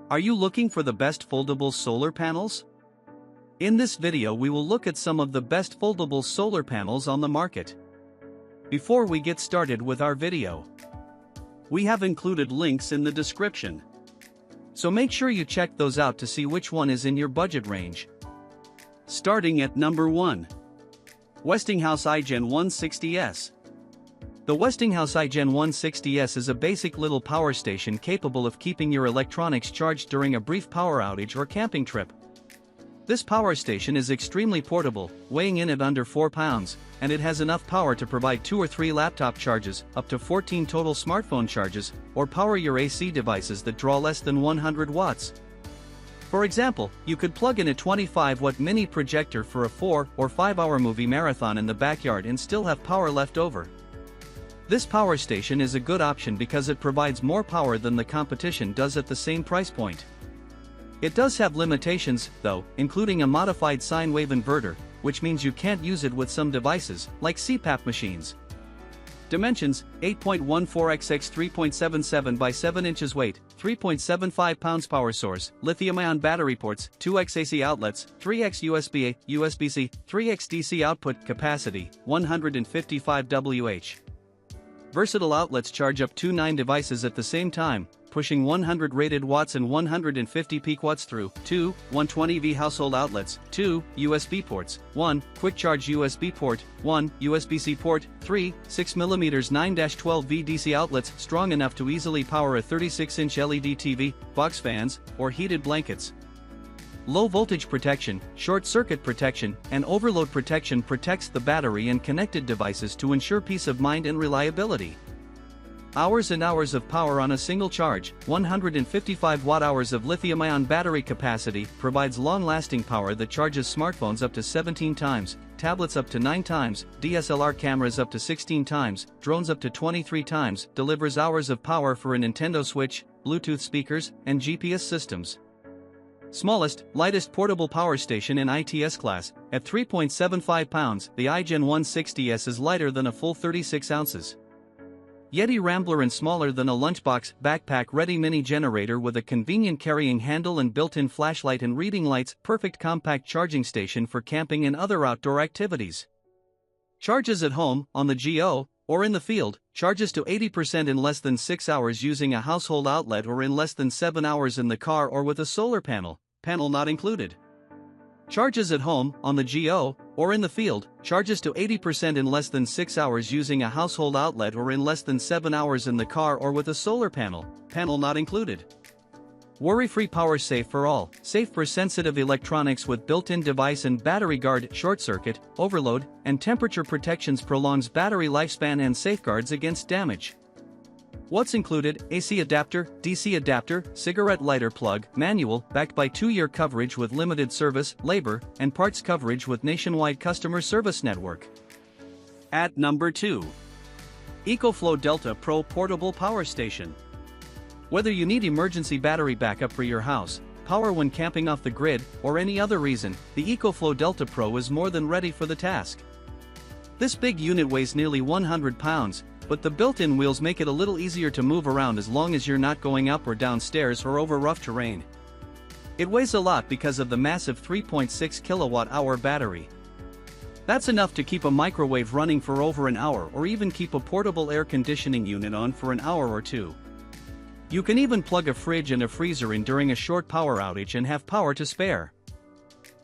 Are you looking for the best foldable solar panels? In this video we will look at some of the best foldable solar panels on the market. Before we get started with our video, we have included links in the description. So make sure you check those out to see which one is in your budget range. Starting at number 1. Westinghouse iGen 160S. The Westinghouse iGen 160S is a basic little power station capable of keeping your electronics charged during a brief power outage or camping trip. This power station is extremely portable, weighing in at under 4 pounds, and it has enough power to provide 2 or 3 laptop charges, up to 14 total smartphone charges, or power your AC devices that draw less than 100 watts. For example, you could plug in a 25-watt mini projector for a 4 or 5 hour movie marathon in the backyard and still have power left over. This power station is a good option because it provides more power than the competition does at the same price point. It does have limitations, though, including a modified sine wave inverter, which means you can't use it with some devices, like CPAP machines. Dimensions: 8.14x 3.77 by 7 inches. Weight: 3.75 pounds. Power source: lithium-ion battery. Ports: 2x AC outlets, 3x USB-A, USB-C, 3x DC output. Capacity: 155 Wh. Versatile outlets charge up to 9 devices at the same time, pushing 100 rated watts and 150 peak watts through 2 120V household outlets, 2 USB ports, 1 quick charge USB port, 1 USB-C port, 3 6mm 9-12V DC outlets strong enough to easily power a 36-inch LED TV, box fans, or heated blankets. Low voltage protection, short circuit protection, and overload protection protects the battery and connected devices to ensure peace of mind and reliability. Hours and hours of power on a single charge. 155 watt-hours of lithium-ion battery capacity provides long-lasting power that charges smartphones up to 17 times, tablets up to 9 times, DSLR cameras up to 16 times, drones up to 23 times, delivers hours of power for a Nintendo Switch, Bluetooth speakers, and GPS systems. Smallest, lightest portable power station in ITS class, at 3.75 pounds, the iGen 160S is lighter than a full 36 ounces. Yeti Rambler and smaller than a lunchbox, backpack-ready mini generator with a convenient carrying handle and built-in flashlight and reading lights, perfect compact charging station for camping and other outdoor activities. Charges at home, on the go, or in the field, charges to 80% in less than 6 hours using a household outlet or in less than 7 hours in the car or with a solar panel, panel not included. Charges at home, on the go, or in the field, charges to 80% in less than 6 hours using a household outlet or in less than 7 hours in the car or with a solar panel, panel not included. Worry-free power safe for all, safe for sensitive electronics with built-in device and battery guard, short circuit, overload, and temperature protections prolongs battery lifespan and safeguards against damage. What's included: AC adapter, DC adapter, cigarette lighter plug, manual, backed by 2-year coverage with limited service, labor, and parts coverage with nationwide customer service network. At number 2. EcoFlow Delta Pro Portable Power Station. Whether you need emergency battery backup for your house, power when camping off the grid, or any other reason, the EcoFlow Delta Pro is more than ready for the task. This big unit weighs nearly 100 pounds, but the built-in wheels make it a little easier to move around as long as you're not going up or down stairs or over rough terrain. It weighs a lot because of the massive 3.6 kilowatt-hour battery. That's enough to keep a microwave running for over an hour or even keep a portable air conditioning unit on for an hour or two. You can even plug a fridge and a freezer in during a short power outage and have power to spare.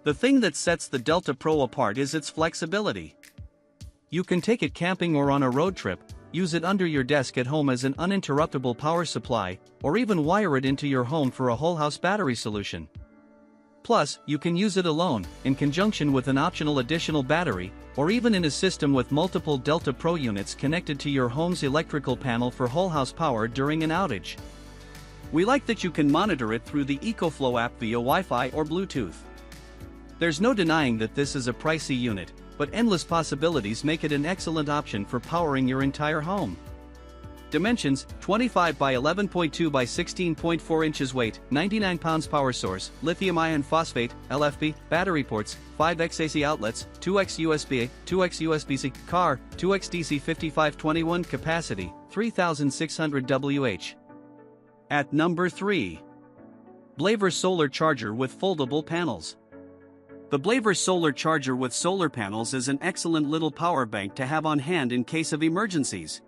The thing that sets the Delta Pro apart is its flexibility. You can take it camping or on a road trip, use it under your desk at home as an uninterruptible power supply, or even wire it into your home for a whole house battery solution. Plus, you can use it alone, in conjunction with an optional additional battery, or even in a system with multiple Delta Pro units connected to your home's electrical panel for whole house power during an outage. We like that you can monitor it through the EcoFlow app via Wi-Fi or Bluetooth. There's no denying that this is a pricey unit, but endless possibilities make it an excellent option for powering your entire home. Dimensions: 25 by 11.2 by 16.4 inches. Weight: 99 pounds. Power source: lithium iron phosphate, LFP, battery ports, 5x AC outlets, 2x USB-A, 2x USB-C, car, 2x DC 5521. Capacity: 3600 Wh. At number 3. Blavor Solar Charger with Foldable Panels. The Blavor Solar Charger with solar panels is an excellent little power bank to have on hand in case of emergencies.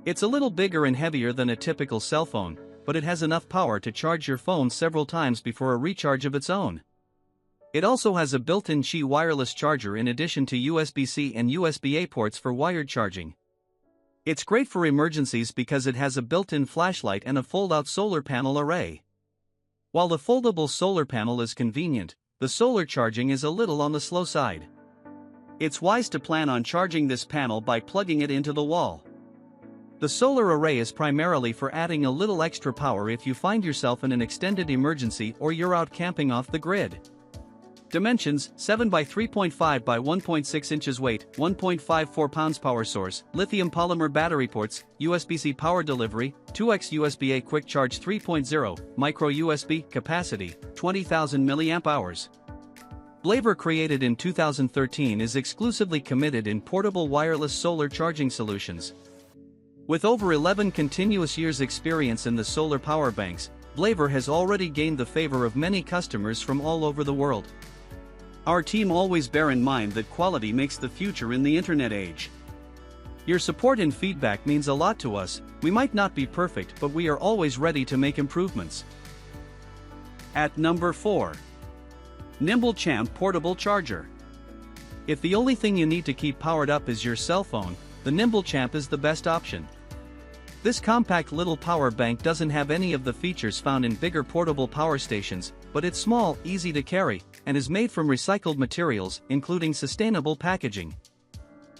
It's a little bigger and heavier than a typical cell phone, but it has enough power to charge your phone several times before a recharge of its own. It also has a built-in Qi wireless charger in addition to USB-C and USB-A ports for wired charging. It's great for emergencies because it has a built-in flashlight and a fold-out solar panel array. While the foldable solar panel is convenient, the solar charging is a little on the slow side. It's wise to plan on charging this panel by plugging it into the wall. The solar array is primarily for adding a little extra power if you find yourself in an extended emergency or you're out camping off the grid. Dimensions: 7 by 3.5 by 1.6 inches. Weight: 1.54 pounds. Power source: lithium polymer battery ports, USB-C power delivery, 2x USB-A quick charge 3.0, micro USB. Capacity: 20,000 mAh. Blavor, created in 2013, is exclusively committed in portable wireless solar charging solutions. With over 11 continuous years' experience in the solar power banks, Blavor has already gained the favor of many customers from all over the world. Our team always bear in mind that quality makes the future in the internet age. Your support and feedback means a lot to us. We might not be perfect, but we are always ready to make improvements. At number 4. Nimble Champ Portable Charger. If the only thing you need to keep powered up is your cell phone, the Nimble Champ is the best option. This compact little power bank doesn't have any of the features found in bigger portable power stations, but it's small, easy to carry, and is made from recycled materials, including sustainable packaging.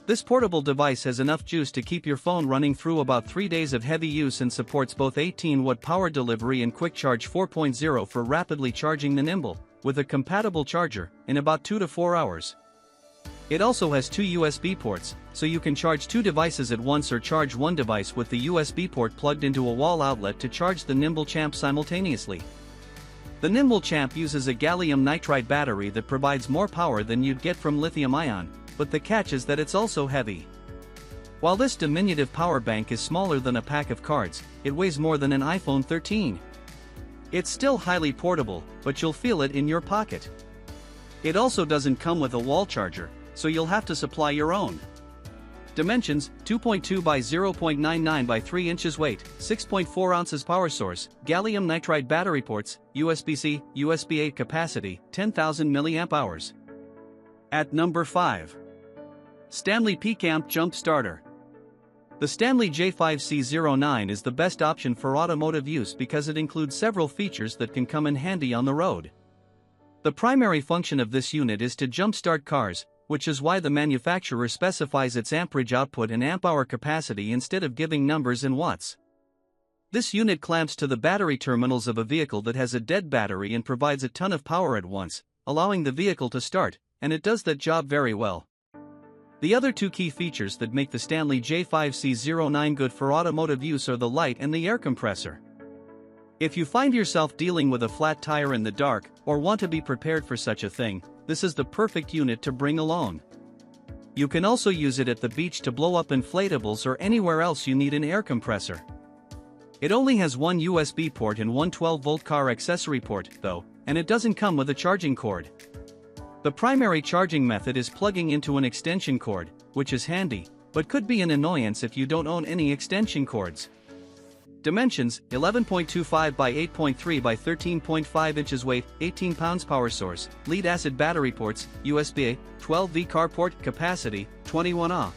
This portable device has enough juice to keep your phone running through about 3 days of heavy use and supports both 18-watt power delivery and Quick Charge 4.0 for rapidly charging the Nimble, with a compatible charger, in about 2 to 4 hours. It also has 2 USB ports, so you can charge 2 devices at once or charge one device with the USB port plugged into a wall outlet to charge the Nimble Champ simultaneously. The Nimble Champ uses a gallium nitride battery that provides more power than you'd get from lithium-ion, but the catch is that it's also heavy. While this diminutive power bank is smaller than a pack of cards, it weighs more than an iPhone 13. It's still highly portable, but you'll feel it in your pocket. It also doesn't come with a wall charger, so you'll have to supply your own. Dimensions: 2.2 by 0.99 by 3 inches. Weight: 6.4 ounces. Power source: gallium nitride battery ports, USB-C, USB-A. Capacity: 10,000 mAh. At number 5. Stanley P-Camp Jump Starter. The Stanley J5C09 is the best option for automotive use because it includes several features that can come in handy on the road. The primary function of this unit is to jumpstart cars, which is why the manufacturer specifies its amperage output in amp-hour capacity instead of giving numbers in watts. This unit clamps to the battery terminals of a vehicle that has a dead battery and provides a ton of power at once, allowing the vehicle to start, and it does that job very well. The other 2 key features that make the Stanley J5C09 good for automotive use are the light and the air compressor. If you find yourself dealing with a flat tire in the dark, or want to be prepared for such a thing, this is the perfect unit to bring along. You can also use it at the beach to blow up inflatables or anywhere else you need an air compressor. It only has one USB port and one 12-volt car accessory port, though, and it doesn't come with a charging cord. The primary charging method is plugging into an extension cord, which is handy, but could be an annoyance if you don't own any extension cords. Dimensions: 11.25 by 8.3 by 13.5 inches. Weight: 18 pounds. Power source: lead acid battery ports, USB-A, 12V car port. Capacity: 21 Ah.